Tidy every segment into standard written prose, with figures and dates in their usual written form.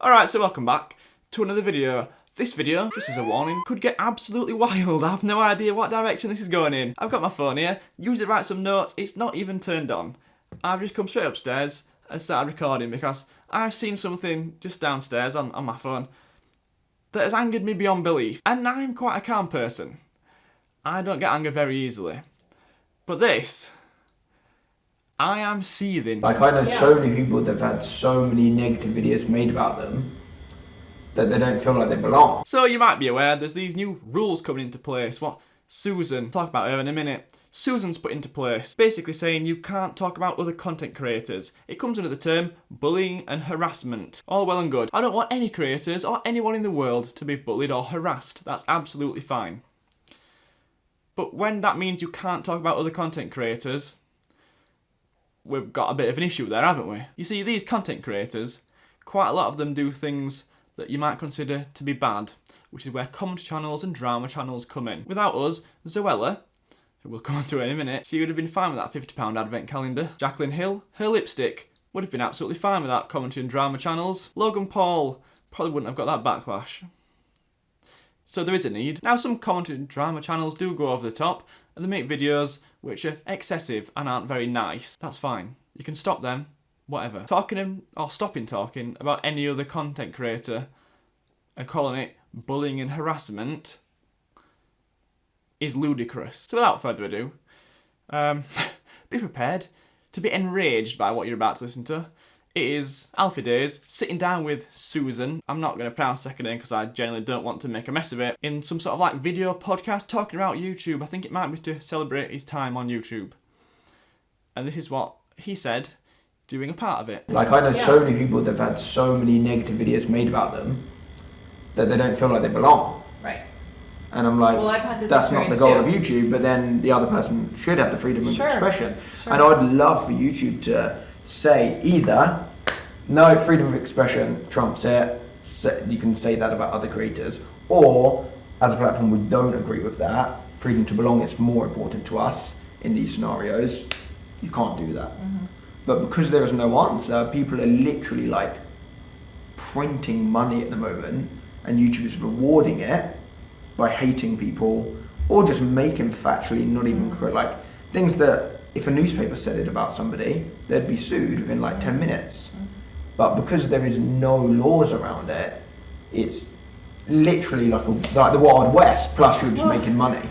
Alright, so welcome back to another video. This video, just as a warning, could get absolutely wild. I have no idea what direction this is going in. I've got my phone here, usually write some notes, it's not even turned on. I've just come straight upstairs and started recording because I've seen something just downstairs on my phone that has angered me beyond belief. And I'm quite a calm person. I don't get angered very easily. But this, I am seething. Like, I know so many people that have had so many negative videos made about them that they don't feel like they belong. So you might be aware there's these new rules coming into place. What Susan, talk about her in a minute. Susan's put into place, basically saying you can't talk about other content creators. It comes under the term bullying and harassment. All well and good. I don't want any creators or anyone in the world to be bullied or harassed. That's absolutely fine. But when that means you can't talk about other content creators, we've got a bit of an issue there, haven't we? You see, these content creators, quite a lot of them do things that you might consider to be bad, which is where comedy channels and drama channels come in. Without us, Zoella, who we'll come on to in a minute, she would have been fine with that £50 advent calendar. Jacqueline Hill, her lipstick, would have been absolutely fine with that comedy and drama channels. Logan Paul probably wouldn't have got that backlash. So there is a need. Now, some comedy and drama channels do go over the top and they make videos which are excessive and aren't very nice. That's fine. You can stop them, whatever. Stopping talking about any other content creator and calling it bullying and harassment is ludicrous. So without further ado, be prepared to be enraged by what you're about to listen to. It is Alfie Deyes sitting down with Susan. I'm not going to pronounce the second name because I generally don't want to make a mess of it. In some sort of like video podcast talking about YouTube. I think it might be to celebrate his time on YouTube. And this is what he said doing a part of it. Like, I know so many people that have had so many negative videos made about them that they don't feel like they belong. Right. And I'm like, well, I've had this that's not the goal too. of YouTube, but then the other person should have the freedom of expression. Sure. And I'd love for YouTube to say either, no, freedom of expression trumps it, so you can say that about other creators, or as a platform we don't agree with that, freedom to belong is more important to us in these scenarios, you can't do that. Mm-hmm. But because there is no answer, people are literally like printing money at the moment, and YouTube is rewarding it by hating people or just making factually not even correct, like things that if a newspaper said it about somebody, they'd be sued within like 10 minutes. But because there is no laws around it, it's literally like the Wild West, plus you're just making money.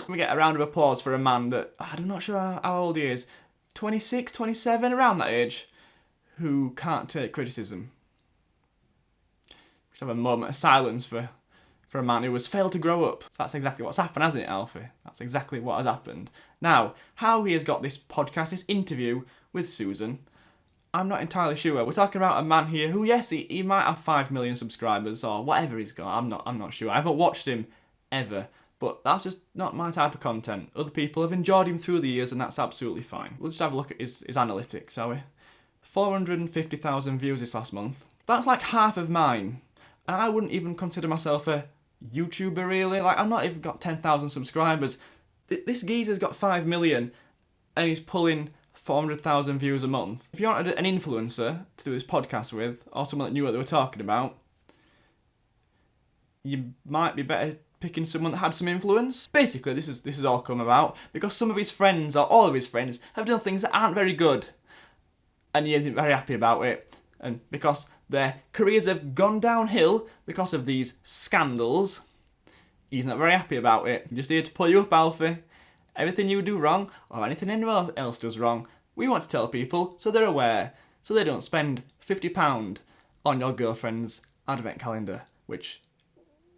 We get a round of applause for a man that, I'm not sure how old he is, 26, 27, around that age, who can't take criticism. We should have a moment of silence for a man who has failed to grow up. So that's exactly what's happened, hasn't it, Alfie? That's exactly what has happened. Now, how he has got this podcast, this interview with Susan, I'm not entirely sure. We're talking about a man here who, yes, he might have 5 million subscribers or whatever he's got. I'm not sure. I haven't watched him ever, but that's just not my type of content. Other people have enjoyed him through the years, and that's absolutely fine. We'll just have a look at his analytics, shall we? 450,000 views this last month. That's like half of mine. And I wouldn't even consider myself a YouTuber, really. Like, I've not even got 10,000 subscribers. This geezer's got 5 million and he's pulling 400,000 views a month. If you wanted an influencer to do this podcast with, or someone that knew what they were talking about, you might be better picking someone that had some influence. Basically, this is all come about because some of his friends, or all of his friends, have done things that aren't very good. And he isn't very happy about it. And because their careers have gone downhill because of these scandals, he's not very happy about it. I'm just here to pull you up, Alfie. Everything you do wrong, or anything anyone else does wrong, we want to tell people so they're aware, so they don't spend £50 on your girlfriend's advent calendar, which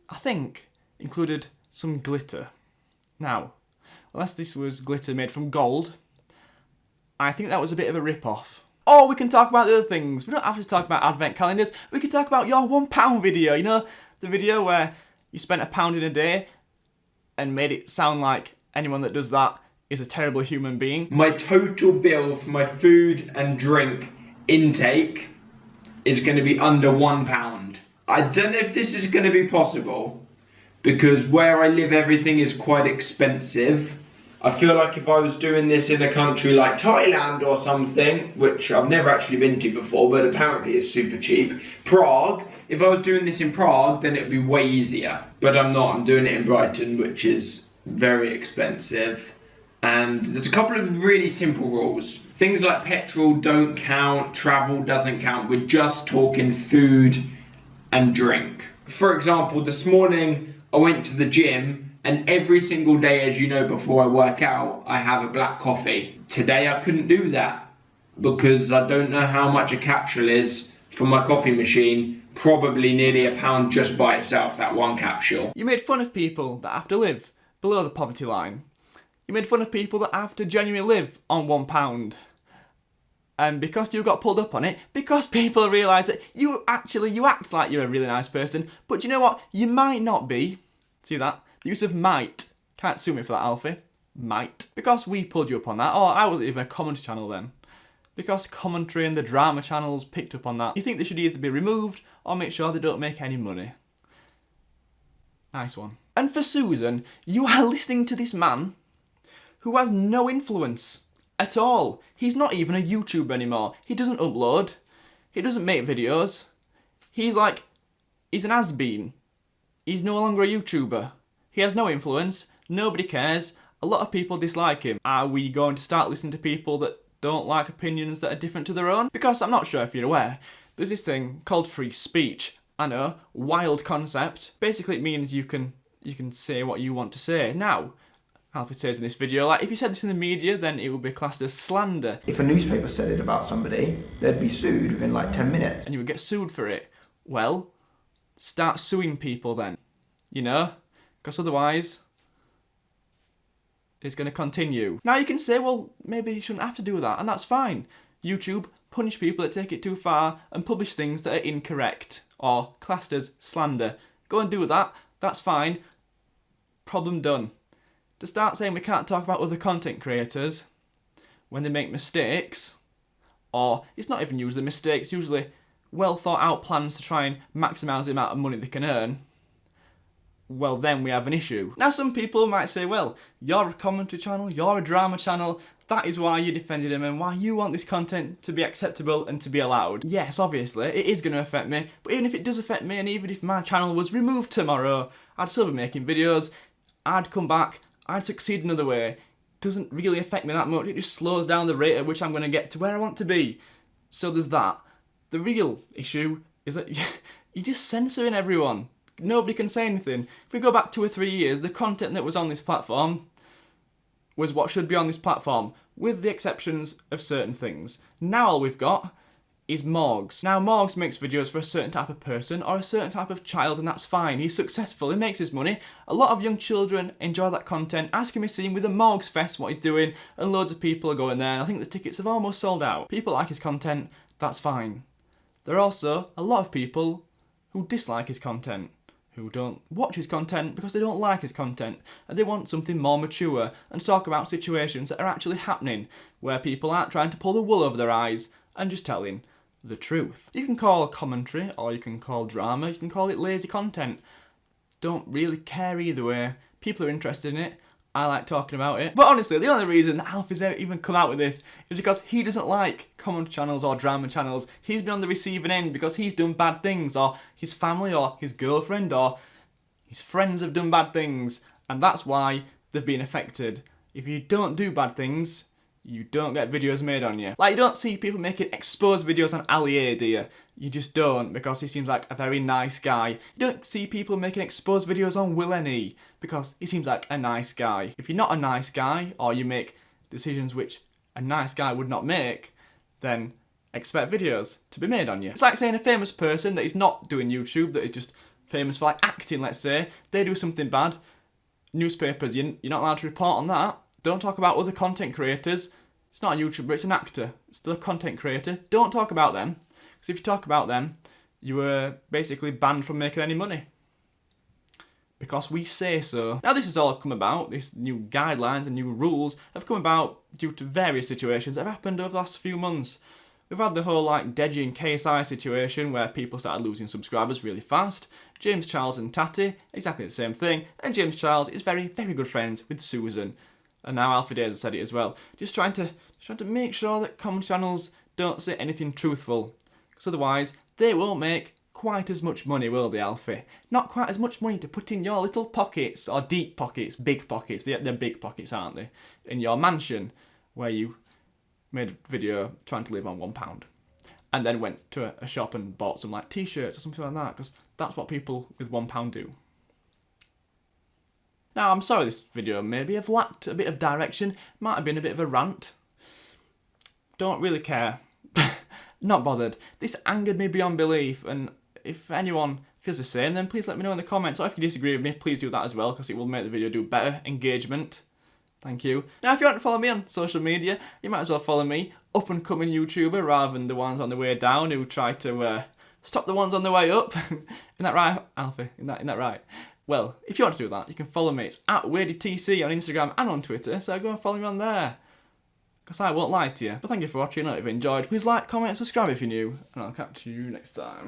I think included some glitter. Now, unless this was glitter made from gold, I think that was a bit of a rip-off. Or we can talk about the other things. We don't have to talk about advent calendars. We can talk about your £1 video. You know, the video where you spent £1 in a day and made it sound like anyone that does that is a terrible human being. My total bill for my food and drink intake is going to be under £1. I don't know if this is going to be possible because where I live everything is quite expensive I feel like if I was doing this in a country like Thailand or something, which I've never actually been to before, but apparently it's super cheap, Prague, if I was doing this in Prague, then it would be way easier. But I'm not, I'm doing it in Brighton, which is very expensive. And there's a couple of really simple rules. Things like petrol don't count, travel doesn't count, we're just talking food and drink. For example, this morning I went to the gym, and every single day, as you know, before I work out, I have a black coffee. Today I couldn't do that because I don't know how much a capsule is for my coffee machine. Probably nearly £1 just by itself, that one capsule. You made fun of people that have to live below the poverty line. You made fun of people that have to genuinely live on £1. And because you got pulled up on it, because people realise that you act like you're a really nice person, but you know what? You might not be. See that? The use of might. Can't sue me for that, Alfie. Might. Because we pulled you up on that, or I wasn't even a commentary channel then. Because commentary and the drama channels picked up on that. You think they should either be removed, or make sure they don't make any money. Nice one. And for Susan, you are listening to this man who has no influence at all. He's not even a YouTuber anymore. He doesn't upload. He doesn't make videos. He's an has-been. He's no longer a YouTuber. He has no influence. Nobody cares. A lot of people dislike him. Are we going to start listening to people that don't like opinions that are different to their own? Because I'm not sure if you're aware, there's this thing called free speech. I know, wild concept. Basically it means you can say what you want to say. Now, Alfie says in this video, like, if you said this in the media, then it would be classed as slander. If a newspaper said it about somebody, they'd be sued within like 10 minutes. And you would get sued for it. Well, start suing people then. You know? Because otherwise, it's going to continue. Now you can say, well, maybe you shouldn't have to do that, and that's fine. YouTube, punish people that take it too far and publish things that are incorrect or classed as slander. Go and do that, that's fine. Problem done. To start saying we can't talk about other content creators when they make mistakes, or it's not even usually mistakes, usually well thought out plans to try and maximise the amount of money they can earn, well then we have an issue. Now some people might say, well, you're a commentary channel, you're a drama channel, that is why you defended him and why you want this content to be acceptable and to be allowed. Yes, obviously, it is going to affect me, but even if it does affect me and even if my channel was removed tomorrow, I'd still be making videos, I'd come back, I'd succeed another way. It doesn't really affect me that much, it just slows down the rate at which I'm going to get to where I want to be. So there's that. The real issue is that you're just censoring everyone. Nobody can say anything. If we go back 2 or 3 years, the content that was on this platform was what should be on this platform, with the exceptions of certain things. Now all we've got is Morgs. Now Morgs makes videos for a certain type of person or a certain type of child, and that's fine. He's successful, he makes his money. A lot of young children enjoy that content, as can be seen with the Morgs Fest, what he's doing, and loads of people are going there, and I think the tickets have almost sold out. People like his content, that's fine. There are also a lot of people who dislike his content, who don't watch his content because they don't like his content and they want something more mature and talk about situations that are actually happening where people aren't trying to pull the wool over their eyes and just telling the truth. You can call commentary or you can call drama, you can call it lazy content. Don't really care either way. People are interested in it. I like talking about it. But honestly, the only reason that Alfie's even come out with this is because he doesn't like commentary channels or drama channels. He's been on the receiving end because he's done bad things, or his family or his girlfriend or his friends have done bad things, and that's why they've been affected. If you don't do bad things, you don't get videos made on you. Like, you don't see people making exposed videos on Ali, do you? You just don't, because he seems like a very nice guy. You don't see people making exposed videos on Wadey, because he seems like a nice guy. If you're not a nice guy, or you make decisions which a nice guy would not make, then expect videos to be made on you. It's like saying a famous person that is not doing YouTube, that is just famous for like acting, let's say, they do something bad. Newspapers, you're not allowed to report on that. Don't talk about other content creators. It's not a YouTuber, it's an actor. It's still a content creator. Don't talk about them. Because if you talk about them, you were basically banned from making any money. Because we say so. Now this has all come about, these new guidelines and new rules have come about due to various situations that have happened over the last few months. We've had the whole like Deji and KSI situation where people started losing subscribers really fast. James Charles and Tati, exactly the same thing. And James Charles is very, very good friends with Susan. And now Alfie Deyes has said it as well. Just trying to make sure that comedy channels don't say anything truthful. Because otherwise, they won't make quite as much money, will they, Alfie? Not quite as much money to put in your little pockets, or deep pockets, big pockets. They're big pockets, aren't they? In your mansion, where you made a video trying to live on £1. And then went to a shop and bought some like t-shirts or something like that, because that's what people with £1 do. Now, I'm sorry this video maybe have lacked a bit of direction, might have been a bit of a rant. Don't really care. Not bothered. This angered me beyond belief, and if anyone feels the same, then please let me know in the comments. Or if you disagree with me, please do that as well, because it will make the video do better engagement. Thank you. Now, if you want to follow me on social media, you might as well follow me, up-and-coming YouTuber, rather than the ones on the way down who try to stop the ones on the way up. Isn't that right, Alfie? Isn't that right? Well, if you want to do that, you can follow me. It's at WadeyTC on Instagram and on Twitter, so go and follow me on there. Because I won't lie to you. But thank you for watching. If you enjoyed, please like, comment, and subscribe if you're new. And I'll catch you next time.